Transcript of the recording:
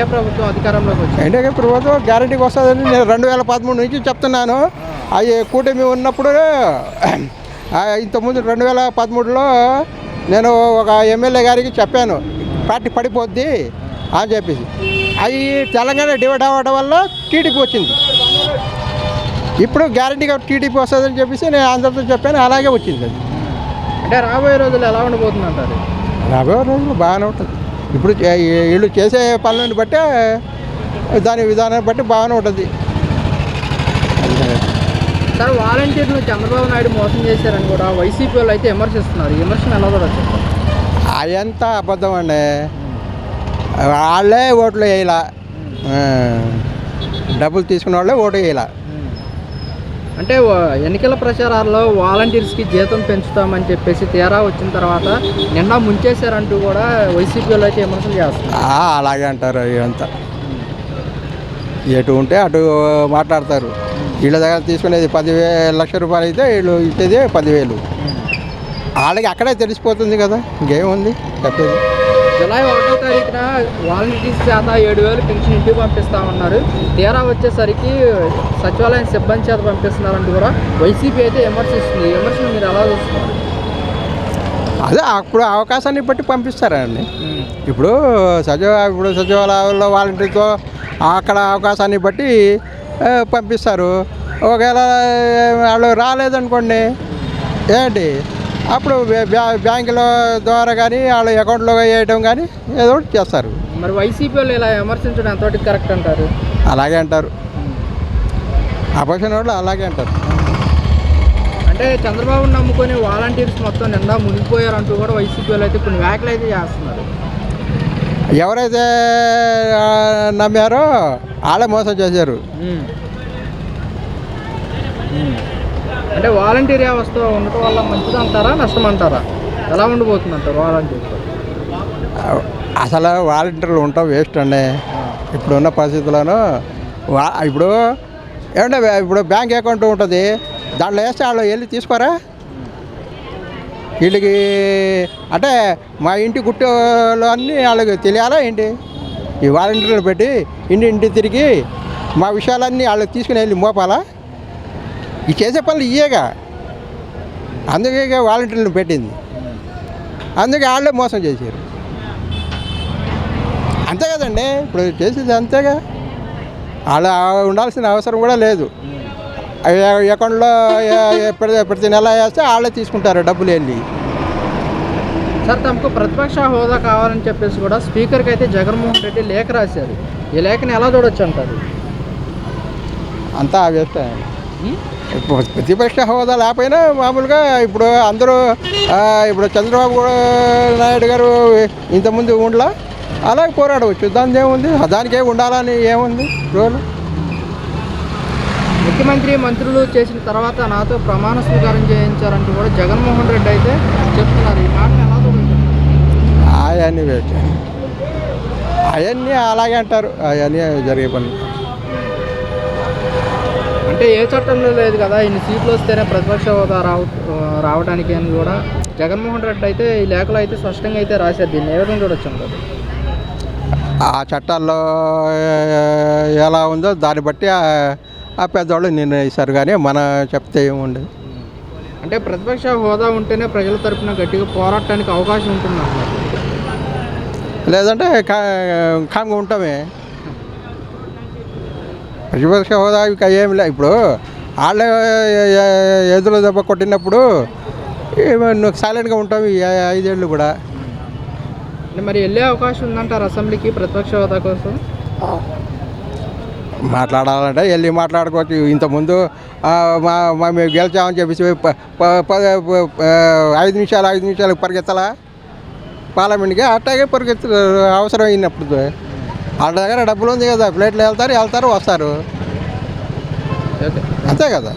ఏ ప్రభుత్వం అధికారంలోకి వచ్చింది? ఎన్డీఏ ప్రభుత్వం గ్యారంటీకి వస్తుందని నేను 2013 నుంచి చెప్తున్నాను. అవి కూటమి ఉన్నప్పుడు ఇంతకుముందు 2013లో నేను ఒక ఎమ్మెల్యే గారికి చెప్పాను, పార్టీ పడిపోద్ది అని చెప్పేసి. అవి తెలంగాణ డివైడ్ అవ్వడం వల్ల టీడీపీ వచ్చింది. ఇప్పుడు గ్యారంటీగా టీడీపీ వస్తుందని చెప్పేసి నేను అందరితో చెప్పాను, అలాగే వచ్చింది. అది అంటే రాబోయే రోజులు ఎలా ఉండబోతుంది అంటారు? రాబోయే రోజులు బాగానే ఉంటుంది. ఇప్పుడు వీళ్ళు చేసే పనులను బట్టి, దాని విధానాన్ని బట్టి బాగానే ఉంటుంది. సార్, వాలంటీర్లు చంద్రబాబు నాయుడు మోసం చేశారని కూడా వైసీపీ వాళ్ళు అయితే విమర్శిస్తున్నారు. ఈ విమర్శను ఎలా కూడా వచ్చారు? అదంతా అబద్ధం అండి. వాళ్ళే ఓట్లు వేయాల, డబ్బులు తీసుకున్న వాళ్ళే ఓటు వేయాల. అంటే ఎన్నికల ప్రచారాల్లో వాలంటీర్స్కి జీతం పెంచుతామని చెప్పేసి తీరా వచ్చిన తర్వాత నిన్న ముంచేశారంటూ కూడా వైసీపీ వాళ్ళు అయితే విమర్శలు చేస్తున్నారు. అలాగే అంటారు. ఇదంతా ఎటు ఉంటే అటు మాట్లాడతారు. వీళ్ళ దగ్గర తీసుకునేది 10,000 లక్షల రూపాయలు అయితే వీళ్ళు ఇచ్చేది 10,000. వాళ్ళకి అక్కడే తెలిసిపోతుంది కదా, ఇంకేముంది చెప్పేది. జూలై 1వ తారీఖున వాలంటీర్స్ చేత 7,000 పెన్షన్ ఇంటికి పంపిస్తామన్నారు. తీరా వచ్చేసరికి సచివాలయం సిబ్బంది చేత పంపిస్తున్నారంటూ కూడా వైసీపీ అయితే విమర్శిస్తుంది. ఈ విమర్శను మీరు ఎలా చూస్తున్నారు? అదే అప్పుడు అవకాశాన్ని బట్టి పంపిస్తారండి. ఇప్పుడు సచివాలయంలో వాలంటీర్తో అక్కడ అవకాశాన్ని బట్టి పంపిస్తారు. ఒకవేళ వాళ్ళు రాలేదనుకోండి ఏంటి, అప్పుడు బ్యాంకుల ద్వారా కానీ వాళ్ళ అకౌంట్లో వేయడం కానీ ఏదో ఒకటి చేస్తారు. మరి వైసీపీ వాళ్ళు ఇలా విమర్శించడం ఎంతవరకు కరెక్ట్ అంటారు? అలాగే అంటారు. అపోజిషన్ వాళ్ళు అలాగే అంటారు. అంటే చంద్రబాబుని నమ్ముకొని వాలంటీర్స్ మొత్తం నిండా మునిగిపోయారంటూ కూడా వైసీపీ వాళ్ళు అయితే కొన్ని వ్యాఖ్యలు అయితే చేస్తున్నారు. ఎవరైతే నమ్మారో వాళ్ళే మోసం చేశారు. అంటే వాలంటీర్ వ్యవస్థ ఉండటం వల్ల మంచిది అంటారా, నష్టం అంటారా? ఎలా ఉండబోతుంది అంటారు వాలంటీర్? అసలు వాలంటీర్లు ఉండటం వేస్ట్ అండి ఇప్పుడున్న పరిస్థితుల్లోనూ. ఇప్పుడు ఏమంటే ఇప్పుడు బ్యాంక్ అకౌంట్ ఉంటుంది, దాంట్లో వేస్తే వాళ్ళు వెళ్ళి తీసుకోరా? వీళ్ళకి అంటే మా ఇంటి గుట్టులో అన్నీ వాళ్ళకి తెలియాలా ఏంటి? ఈ వాలంటీర్లు పెట్టి ఇంటి తిరిగి మా విషయాలన్నీ వాళ్ళకి తీసుకుని వెళ్ళి మోపాలా? ఈ చేసే పనులు ఇయ్యేగా, అందుకే వాలంటీర్లను పెట్టింది. అందుకే వాళ్ళే మోసం చేశారు. అంతే కదండి, ఇప్పుడు చేసేది అంతేగా. వాళ్ళు ఉండాల్సిన అవసరం కూడా లేదు. అకౌంట్లో ప్రతి నెల వేస్తే వాళ్ళే తీసుకుంటారు డబ్బులు వెళ్ళి. సార్, తమకు ప్రతిపక్ష హోదా కావాలని చెప్పేసి కూడా స్పీకర్కి అయితే జగన్మోహన్ రెడ్డి లేఖ రాశారు. ఈ లేఖని ఎలా చూడొచ్చు అంటారు? అంతా వేస్తే ప్రతిపక్ష హోదా లేకపోయినా మామూలుగా ఇప్పుడు అందరూ ఇప్పుడు చంద్రబాబు నాయుడు గారు ఇంతకుముందు ఉండలా, అలాగే పోరాడవచ్చు. దాని ఏముంది, దానికే ఉండాలని ఏముంది రోలు. ముఖ్యమంత్రి మంత్రులు చేసిన తర్వాత నాతో ప్రమాణ స్వీకారం చేయించారంటూ కూడా జగన్మోహన్ రెడ్డి అయితే చెప్తున్నారు. ఈ మాటను ఎలా చూడొచ్చు? అవన్నీ వేస్ట్, అవన్నీ అలాగే అంటారు. అవన్నీ జరిగే పనులు. అంటే ఏ చట్టంలో లేదు కదా, ఇన్ని సీట్లు వస్తేనే ప్రతిపక్ష హోదా రావడానికి అని కూడా జగన్మోహన్ రెడ్డి అయితే ఈ లేఖలో అయితే స్పష్టంగా అయితే రాశారు. దీన్ని ఏ విధంగా చూడొచ్చు అంటారు? ఆ చట్టాల్లో ఎలా ఉందో దాన్ని బట్టి ఆ పెద్దవాళ్ళు నిర్ణయిస్తారు, కానీ మనం చెప్తే ఏముండదు. అంటే ప్రతిపక్ష హోదా ఉంటేనే ప్రజల తరపున గట్టిగా పోరాటానికి అవకాశం ఉంటుంది అంటున్నారు. లేదంటే కామ్గా ఉంటామే. ప్రతిపక్ష హోదా ఇక ఏమి లేదు. ఇప్పుడు వాళ్ళే ఎదురు దెబ్బ కొట్టినప్పుడు నువ్వు సైలెంట్గా ఉంటావు ఈ 5 ఏళ్ళు కూడా. అంటే మరి వెళ్ళే అవకాశం ఉందంటారు అసెంబ్లీకి ప్రతిపక్ష హోదా కోసం? మాట్లాడాలంటే వెళ్ళి మాట్లాడుకోవచ్చు. ఇంతకుముందు మేము గెలిచామని చెప్పేసి 5 నిమిషాలకు పరిగెత్తలా పార్లమెంట్కి, అట్టాగే పరిగెత్తు అవసరం అయినప్పుడు. వాళ్ళ దగ్గర డబ్బులు ఉంది కదా, ప్లేట్లు వెళ్తారు వస్తారు, అంతే కదా.